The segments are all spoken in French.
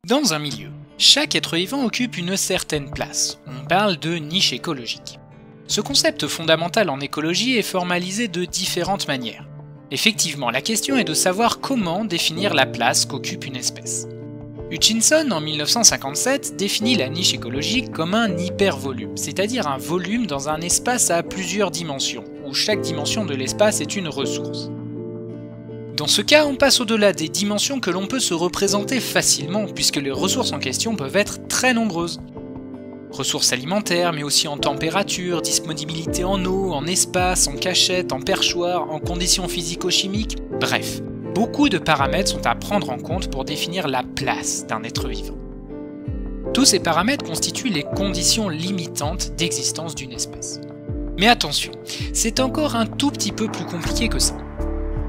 Dans un milieu, chaque être vivant occupe une certaine place. On parle de niche écologique. Ce concept fondamental en écologie est formalisé de différentes manières. Effectivement, la question est de savoir comment définir la place qu'occupe une espèce. Hutchinson, en 1957, définit la niche écologique comme un hypervolume, c'est-à-dire un volume dans un espace à plusieurs dimensions, où chaque dimension de l'espace est une ressource. Dans ce cas, on passe au-delà des dimensions que l'on peut se représenter facilement, puisque les ressources en question peuvent être très nombreuses. Ressources alimentaires, mais aussi en température, disponibilité en eau, en espace, en cachette, en perchoir, en conditions physico-chimiques, bref. Beaucoup de paramètres sont à prendre en compte pour définir la place d'un être vivant. Tous ces paramètres constituent les conditions limitantes d'existence d'une espèce. Mais attention, c'est encore un tout petit peu plus compliqué que ça.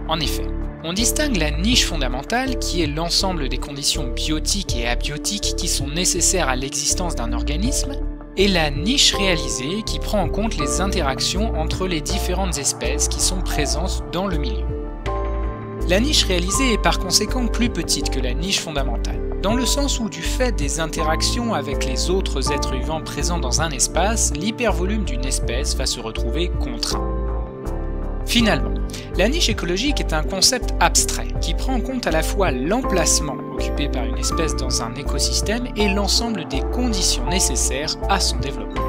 En effet, on distingue la niche fondamentale qui est l'ensemble des conditions biotiques et abiotiques qui sont nécessaires à l'existence d'un organisme, et la niche réalisée qui prend en compte les interactions entre les différentes espèces qui sont présentes dans le milieu. La niche réalisée est par conséquent plus petite que la niche fondamentale, dans le sens où du fait des interactions avec les autres êtres vivants présents dans un espace, l'hypervolume d'une espèce va se retrouver contraint. Finalement, la niche écologique est un concept abstrait qui prend en compte à la fois l'emplacement occupé par une espèce dans un écosystème et l'ensemble des conditions nécessaires à son développement.